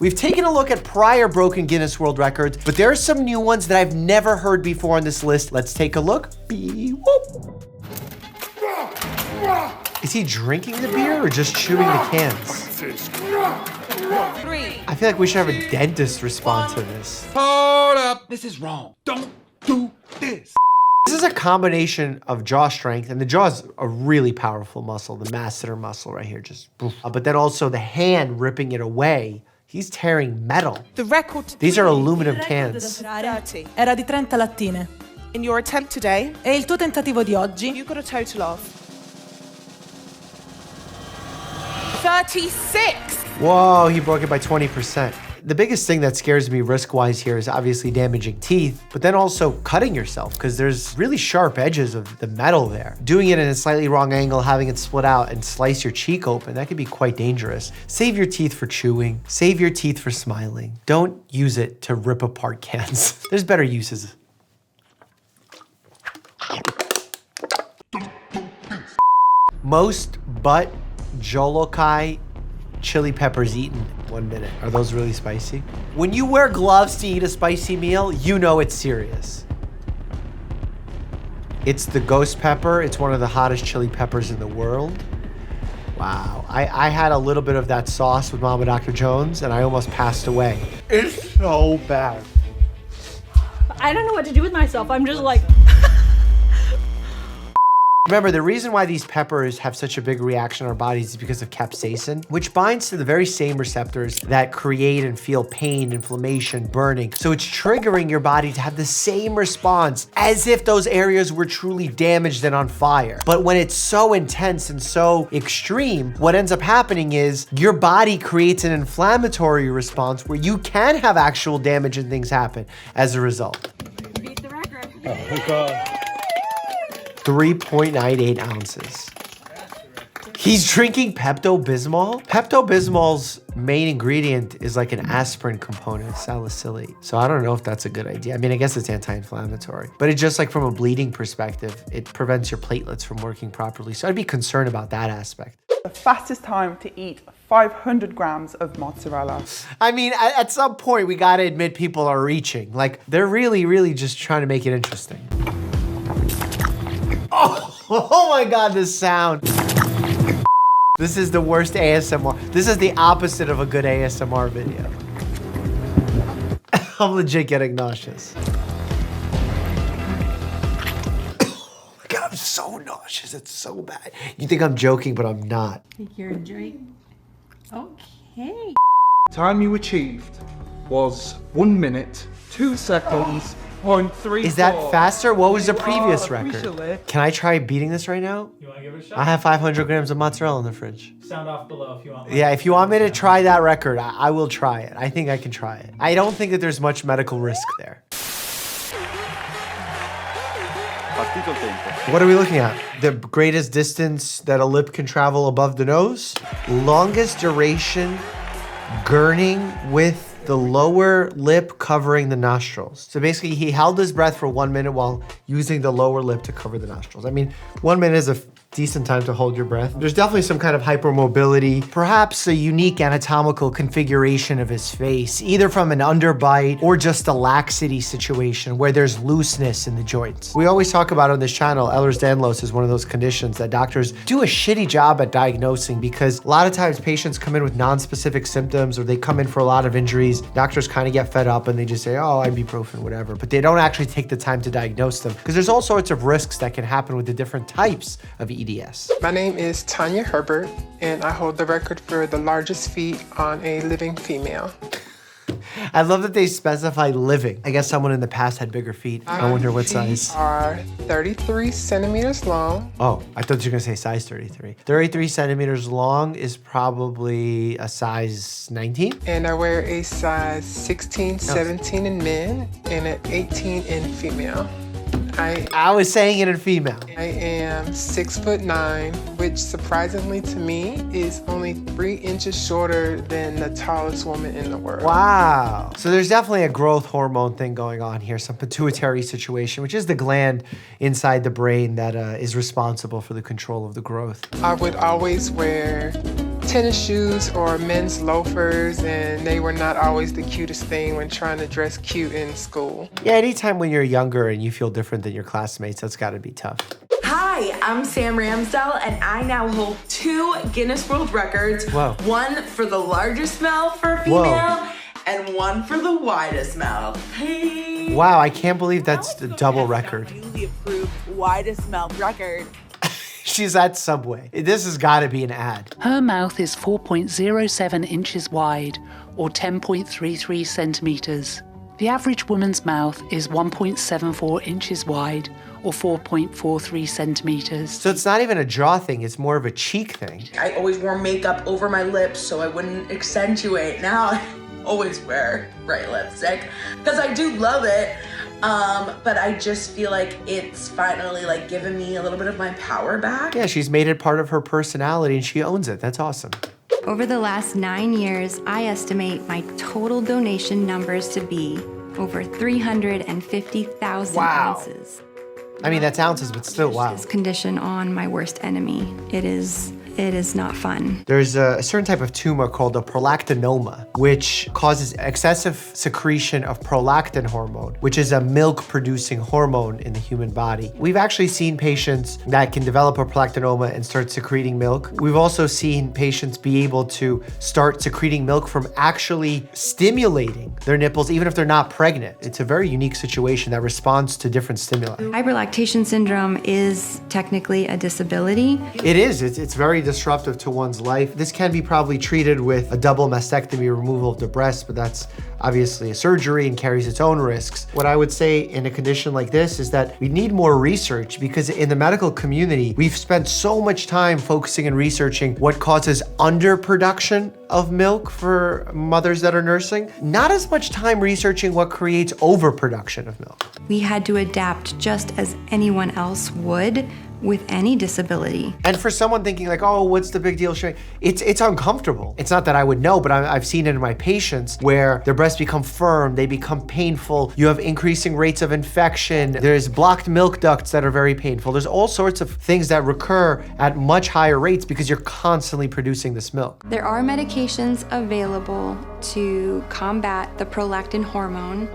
We've taken a look at prior broken Guinness World Records, but there are some new ones that I've never heard before on this list. Let's take a look. Beep-whoop. Is he drinking the beer or just chewing the cans? 3. I feel like we should have a dentist respond to this. Hold up. This is wrong. Don't do this. This is a combination of jaw strength, and the jaw is a really powerful muscle, the masseter muscle right here, just but then also the hand ripping it away. He's tearing metal. The record These are aluminum cans. 30. Era di 30 lattine. In your attempt today, E il tuo tentativo di oggi? you got a total of 36. Whoa, he broke it by 20%. The biggest thing that scares me risk-wise here is obviously damaging teeth, but then also cutting yourself, because there's really sharp edges of the metal there. Doing it in a slightly wrong angle, having it split out and slice your cheek open, that could be quite dangerous. Save your teeth for chewing. Save your teeth for smiling. Don't use it to rip apart cans. There's better uses. Most butt jolokai chili peppers eaten in 1 minute. Are those really spicy? When you wear gloves to eat a spicy meal, you know it's serious. It's the ghost pepper. It's one of the hottest chili peppers in the world. Wow. I had a little bit of that sauce with Mama Dr. Jones and I almost passed away. It's so bad. I don't know what to do with myself. I'm just like... Remember, the reason why these peppers have such a big reaction in our bodies is because of capsaicin, which binds to the very same receptors that create and feel pain, inflammation, burning. So it's triggering your body to have the same response as if those areas were truly damaged and on fire. But when it's so intense and so extreme, what ends up happening is your body creates an inflammatory response where you can have actual damage and things happen as a result. Beat the record. Oh my God. 3.98 ounces. He's drinking Pepto-Bismol? Pepto-Bismol's main ingredient is like an aspirin component, salicylate. So I don't know if that's a good idea. I mean, I guess it's anti-inflammatory, but it's just like from a bleeding perspective, it prevents your platelets from working properly. So I'd be concerned about that aspect. The fastest time to eat 500 grams of mozzarella. I mean, at some point, we gotta admit people are reaching. Like, they're really just trying to make it interesting. Oh my God, this sound. This is the worst ASMR. This is the opposite of a good ASMR video. I'm legit getting nauseous. Oh my God, I'm so nauseous. It's so bad. You think I'm joking, but I'm not. Think you're enjoying? Okay. Time you achieved was 1 minute, 2 seconds, 0.34. Is that faster? What was the previous You are record? officially- Can I try beating this right now? You want to give it a shot? I have 500 grams of mozzarella in the fridge. Sound off below if you want. Yeah, if you want me to try that record, I will try it. I think I can try it. I don't think that there's much medical risk there. What are we looking at? The greatest distance that a lip can travel above the nose? Longest duration gurning with the lower lip covering the nostrils. So basically he held his breath for 1 minute while using the lower lip to cover the nostrils. I mean, 1 minute is a decent time to hold your breath. There's definitely some kind of hypermobility, perhaps a unique anatomical configuration of his face, either from an underbite or just a laxity situation where there's looseness in the joints. We always talk about on this channel, Ehlers-Danlos is one of those conditions that doctors do a shitty job at diagnosing because a lot of times patients come in with non-specific symptoms or they come in for a lot of injuries. Doctors kind of get fed up and they just say, oh, ibuprofen, whatever, but they don't actually take the time to diagnose them because there's all sorts of risks that can happen with the different types of EDS. My name is Tanya Herbert, and I hold the record for the largest feet on a living female. I love that they specify living. I guess someone in the past had bigger feet. I wonder what size. Are 33 centimeters long. Oh, I thought you were gonna say size 33. 33 centimeters long is probably a size 19? And I wear a size 16, 17 in men, and an 18 in female. I was saying it in female. I am 6'9", which surprisingly to me is only 3 inches shorter than the tallest woman in the world. Wow. So there's definitely a growth hormone thing going on here, some pituitary situation, which is the gland inside the brain that is responsible for the control of the growth. I would always wear tennis shoes or men's loafers, and they were not always the cutest thing when trying to dress cute in school. Yeah, anytime when you're younger and you feel different than your classmates, that's gotta be tough. Hi, I'm Sam Ramsdell, and I now hold 2 Guinness World Records. Whoa. One for the largest mouth for a female, and one for the widest mouth. Hey. Wow, I can't believe that's the double record. Newly approved widest mouth record. She's at Subway. This has gotta be an ad. Her mouth is 4.07 inches wide, or 10.33 centimeters. The average woman's mouth is 1.74 inches wide, or 4.43 centimeters. So it's not even a jaw thing, it's more of a cheek thing. I always wore makeup over my lips so I wouldn't accentuate. Now I always wear bright lipstick because I do love it. But I just feel like it's finally like given me a little bit of my power back. Yeah, she's made it part of her personality and she owns it. That's awesome. Over the last 9 years, I estimate my total donation numbers to be over 350,000 ounces. I mean, that's ounces, but still, wow. This condition on my worst enemy. It is not fun. There's a certain type of tumor called a prolactinoma, which causes excessive secretion of prolactin hormone, which is a milk-producing hormone in the human body. We've actually seen patients that can develop a prolactinoma and start secreting milk. We've also seen patients be able to start secreting milk from actually stimulating their nipples, even if they're not pregnant. It's a very unique situation that responds to different stimuli. Hyperlactation syndrome is technically a disability. It is. It's very disruptive to one's life. This can be probably treated with a double mastectomy, removal of the breast, but that's obviously a surgery and carries its own risks. What I would say in a condition like this is that we need more research, because in the medical community, we've spent so much time focusing and researching what causes underproduction of milk for mothers that are nursing, not as much time researching what creates overproduction of milk. We had to adapt just as anyone else would with any disability. And for someone thinking like, oh, what's the big deal? It's uncomfortable. It's not that I would know, but I've seen it in my patients where their breasts become firm, they become painful, you have increasing rates of infection, there's blocked milk ducts that are very painful. There's all sorts of things that recur at much higher rates because you're constantly producing this milk. There are medications available to combat the prolactin hormone.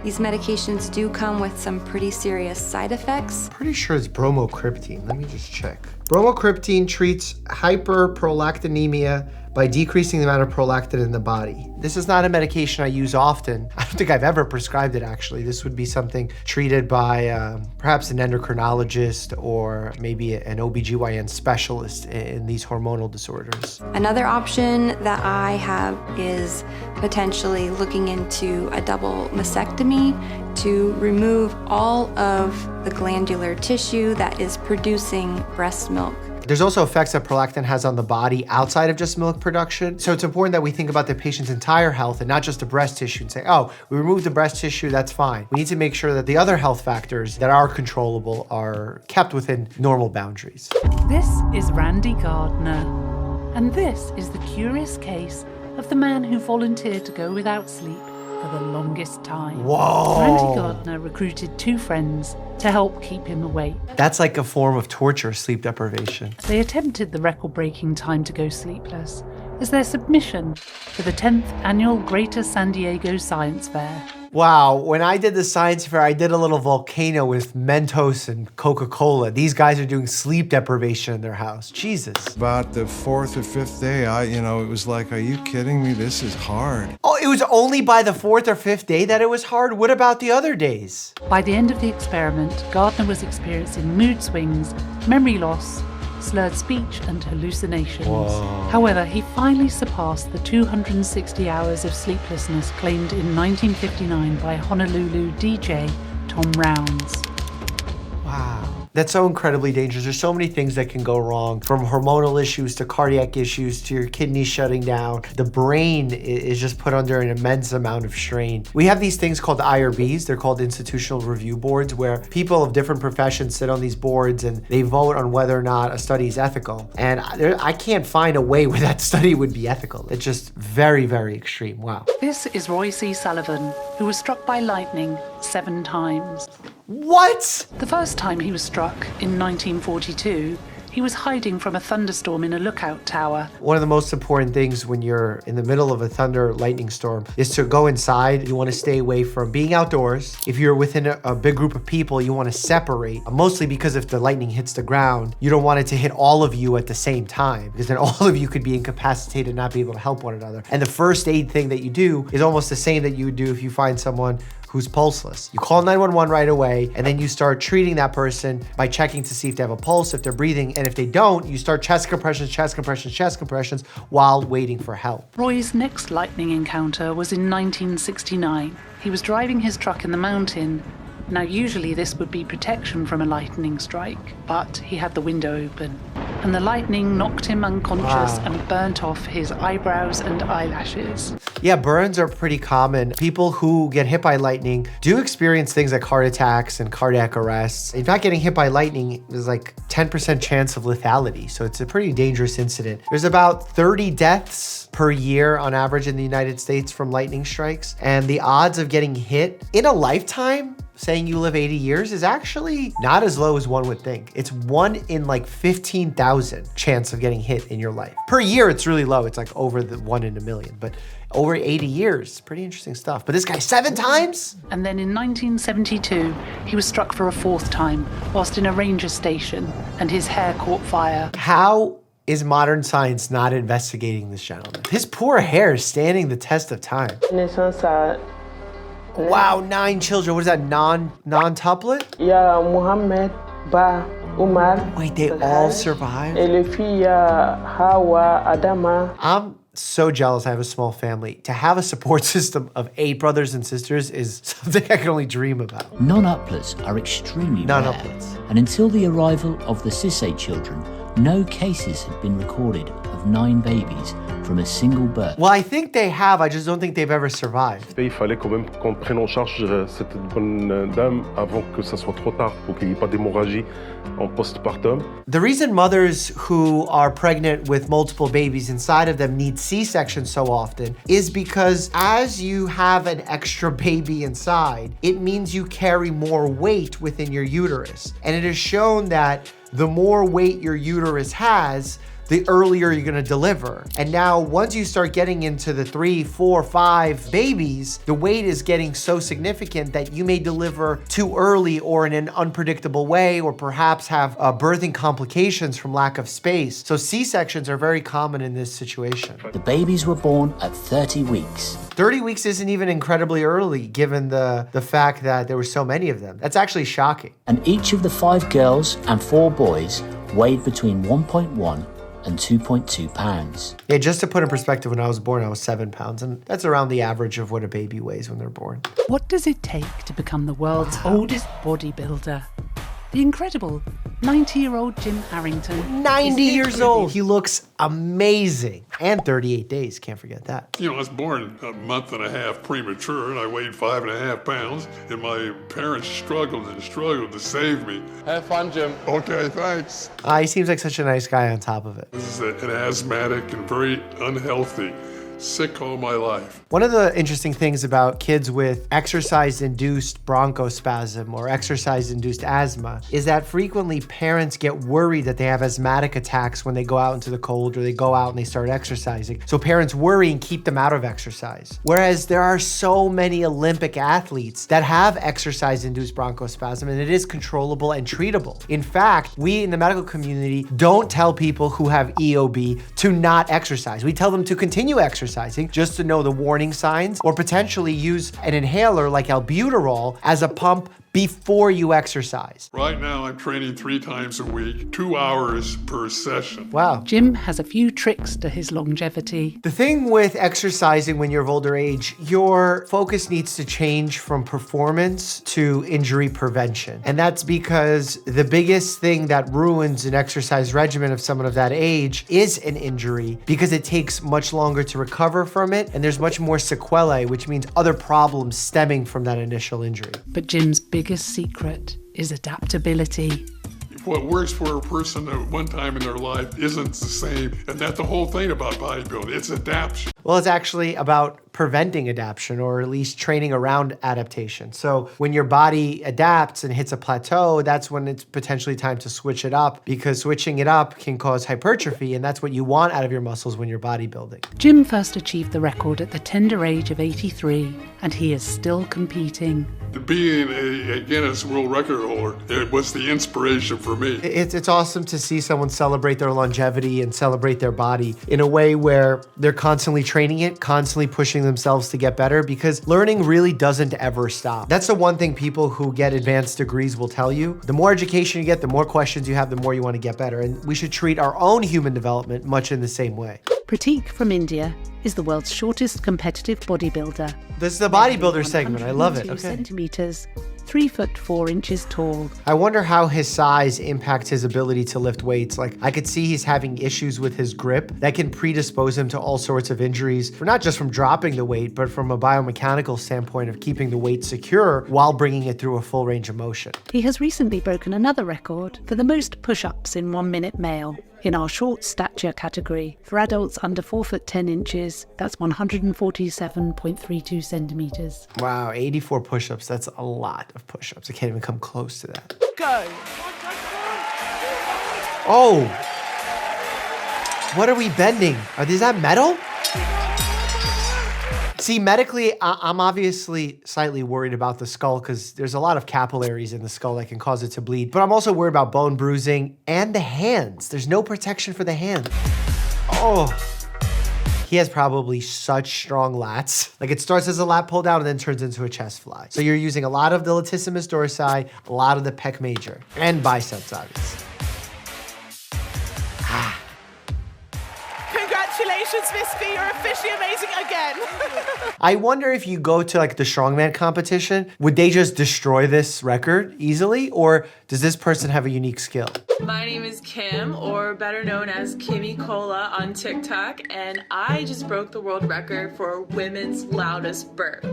These medications do come with some pretty serious side effects. Pretty sure it's bromocriptine. Let me just check. Bromocriptine treats hyperprolactinemia by decreasing the amount of prolactin in the body. This is not a medication I use often. I don't think I've ever prescribed it, actually. This would be something treated by perhaps an endocrinologist or maybe an OBGYN specialist in these hormonal disorders. Another option that I have is potentially looking into a double mastectomy to remove all of the glandular tissue that is producing breast milk. There's also effects that prolactin has on the body outside of just milk production. So it's important that we think about the patient's entire health and not just the breast tissue and say, oh, we removed the breast tissue, that's fine. We need to make sure that the other health factors that are controllable are kept within normal boundaries. This is Randy Gardner, and this is the curious case of the man who volunteered to go without sleep for the longest time. Whoa! Randy Gardner recruited 2 friends to help keep him awake. That's like a form of torture, sleep deprivation. They attempted the record-breaking time to go sleepless as their submission to the 10th annual Greater San Diego Science Fair. Wow, when I did the science fair, I did a little volcano with Mentos and Coca-Cola. These guys are doing sleep deprivation in their house. Jesus. About the 4th or 5th day, it was like, are you kidding me? This is hard. Oh, it was only by the 4th or 5th day that it was hard? What about the other days? By the end of the experiment, Gardner was experiencing mood swings, memory loss, slurred speech and hallucinations. Whoa. However, he finally surpassed the 260 hours of sleeplessness claimed in 1959 by Honolulu DJ Tom Rounds. Wow. That's so incredibly dangerous. There's so many things that can go wrong, from hormonal issues to cardiac issues to your kidneys shutting down. The brain is just put under an immense amount of strain. We have these things called IRBs. They're called institutional review boards, where people of different professions sit on these boards and they vote on whether or not a study is ethical. And I can't find a way where that study would be ethical. It's just very, very extreme. Wow. This is Roy C. Sullivan, who was struck by lightning 7 times. What? The first time he was struck in 1942, He was hiding from a thunderstorm in a lookout tower. One of the most important things when you're in the middle of a thunder lightning storm is to go inside. You want to stay away from being outdoors. If you're within a big group of people, you want to separate, mostly because if the lightning hits the ground, you don't want it to hit all of you at the same time, because then all of you could be incapacitated and not be able to help one another. And the first aid thing that you do is almost the same that you would do if you find someone who's pulseless. You call 911 right away, and then you start treating that person by checking to see if they have a pulse, if they're breathing, and if they don't, you start chest compressions, chest compressions, chest compressions while waiting for help. Roy's next lightning encounter was in 1969. He was driving his truck in the mountain. Now, usually this would be protection from a lightning strike, but he had the window open, and the lightning knocked him unconscious and burnt off his eyebrows and eyelashes. Yeah, burns are pretty common. People who get hit by lightning do experience things like heart attacks and cardiac arrests. In fact, getting hit by lightning is like 10% chance of lethality, so it's a pretty dangerous incident. There's about 30 deaths per year on average in the United States from lightning strikes, and the odds of getting hit in a lifetime, saying you live 80 years, is actually not as low as one would think. It's 1 in like 15,000 chance of getting hit in your life. Per year, it's really low. It's like over the 1 in a million, but over 80 years, pretty interesting stuff. But this guy 7 times? And then in 1972, he was struck for a 4th time whilst in a ranger station, and his hair caught fire. How is modern science not investigating this gentleman? His poor hair is standing the test of time. Wow, 9 children. What is that, non-tuplet? Yeah, Muhammad, Ba, Umar. Wait, they all survived? Hawa, Adama. I'm so jealous I have a small family. To have a support system of 8 brothers and sisters is something I can only dream about. Non-uplets are extremely rare. Non-uplets. And until the arrival of the Sisse children, no cases had been recorded of 9 babies from a single birth. Well, I think they have, I just don't think they've ever survived. Il fallait quand même qu'on prenne en charge cette bonne dame avant que ça soit trop tard pour qu'il n'y ait pas d'hémorragie en postpartum. The reason mothers who are pregnant with multiple babies inside of them need C-section so often is because as you have an extra baby inside, it means you carry more weight within your uterus. And it is shown that the more weight your uterus has, the earlier you're gonna deliver. And now once you start getting into the 3, 4, 5 babies, the weight is getting so significant that you may deliver too early or in an unpredictable way, or perhaps have birthing complications from lack of space. So C-sections are very common in this situation. The babies were born at 30 weeks. 30 weeks isn't even incredibly early given the fact that there were so many of them. That's actually shocking. And each of the 5 girls and 4 boys weighed between 1.1 and 2.2 pounds. Yeah, just to put in perspective, when I was born, I was 7 pounds, and that's around the average of what a baby weighs when they're born. What does it take to become the world's oldest bodybuilder? The incredible 90-year-old Jim Harrington. 90 years old. He looks amazing. And 38 days, can't forget that. You know, I was born a month and a half premature, and I weighed 5.5 pounds, and my parents struggled and struggled to save me. Have fun, Jim. Okay, thanks. He seems like such a nice guy on top of it. This is an asthmatic and very unhealthy. Sick all my life. One of the interesting things about kids with exercise-induced bronchospasm or exercise-induced asthma is that frequently parents get worried that they have asthmatic attacks when they go out into the cold or they go out and they start exercising. So parents worry and keep them out of exercise. Whereas there are so many Olympic athletes that have exercise-induced bronchospasm, and it is controllable and treatable. In fact, we in the medical community don't tell people who have EOB to not exercise. We tell them to continue exercising just to know the warning signs, or potentially use an inhaler like albuterol as a pump before you exercise. Right now, I'm training 3 times a week, 2 hours per session. Wow. Jim has a few tricks to his longevity. The thing with exercising when you're of older age, your focus needs to change from performance to injury prevention. And that's because the biggest thing that ruins an exercise regimen of someone of that age is an injury, because it takes much longer to recover from it, and there's much more sequelae, which means other problems stemming from that initial injury. But Jim's biggest secret is adaptability. What works for a person at one time in their life isn't the same, and that's the whole thing about bodybuilding. It's adaptation. Well, it's actually about preventing adaptation, or at least training around adaptation. So when your body adapts and hits a plateau, that's when it's potentially time to switch it up, because switching it up can cause hypertrophy, and that's what you want out of your muscles when you're bodybuilding. Jim first achieved the record at the tender age of 83, and he is still competing. Being a Guinness World Record holder, it was the inspiration for me. It's awesome to see someone celebrate their longevity and celebrate their body in a way where they're constantly training it, constantly pushing themselves to get better, because learning really doesn't ever stop. That's the one thing people who get advanced degrees will tell you. The more education you get, the more questions you have, the more you want to get better. And we should treat our own human development much in the same way. Pratik from India is the world's shortest competitive bodybuilder. This is the bodybuilder segment. I love it. Okay. Centimeters, 3 foot 4 inches tall. I wonder how his size impacts his ability to lift weights. Like, I could see he's having issues with his grip that can predispose him to all sorts of injuries, for not just from dropping the weight, but from a biomechanical standpoint of keeping the weight secure while bringing it through a full range of motion. He has recently broken another record for the most push-ups in 1 minute male. In our short stature category, for adults under 4 foot 10 inches, that's 147.32 centimeters. Wow, 84 push-ups. That's a lot of push-ups. I can't even come close to that. Go. Oh! What are we bending? Is that metal? See, medically, I'm obviously slightly worried about the skull, because there's a lot of capillaries in the skull that can cause it to bleed. But I'm also worried about bone bruising and the hands. There's no protection for the hand. Oh. He has probably such strong lats. Like, it starts as a lat pull down and then turns into a chest fly. So you're using a lot of the latissimus dorsi, a lot of the pec major, and biceps, obviously. Congratulations, Miss B, you're officially amazing again. I wonder if you go to like the strongman competition, would they just destroy this record easily? Or does this person have a unique skill? My name is Kim, or better known as Kimmy Cola on TikTok, and I just broke the world record for women's loudest burp.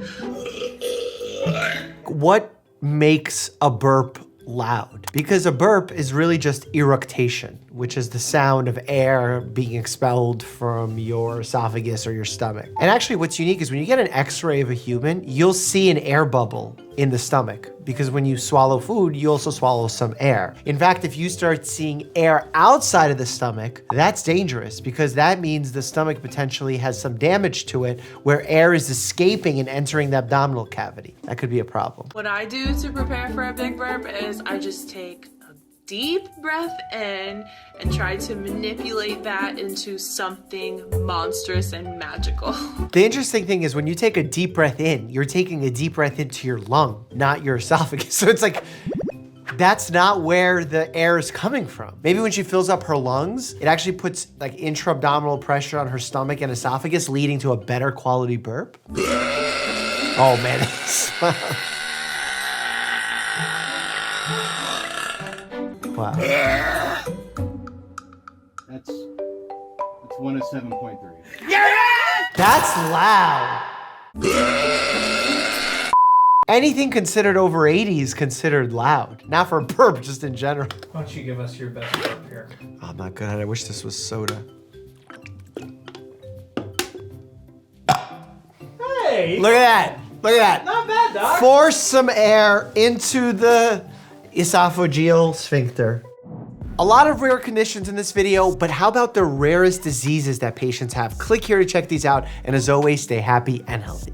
What makes a burp loud? Because a burp is really just eructation, which is the sound of air being expelled from your esophagus or your stomach. And actually what's unique is when you get an x-ray of a human, you'll see an air bubble in the stomach, because when you swallow food, you also swallow some air. In fact, if you start seeing air outside of the stomach, that's dangerous, because that means the stomach potentially has some damage to it where air is escaping and entering the abdominal cavity. That could be a problem. What I do to prepare for a big burp is I just take a deep breath in and try to manipulate that into something monstrous and magical. The interesting thing is when you take a deep breath in, you're taking a deep breath into your lung, not your esophagus. So it's like, that's not where the air is coming from. Maybe when she fills up her lungs, it actually puts like intra-abdominal pressure on her stomach and esophagus, leading to a better quality burp. Oh man. Wow. That's 107.3. That's loud. Anything considered over 80 is considered loud. Not for a burp, just in general. Why don't you give us your best burp here? Oh, I'm not good at it. I wish this was soda. Hey! Look at that. Look at that. Not bad, Doc. Force some air into the esophageal sphincter. A lot of rare conditions in this video, but how about the rarest diseases that patients have? Click here to check these out, and as always, stay happy and healthy.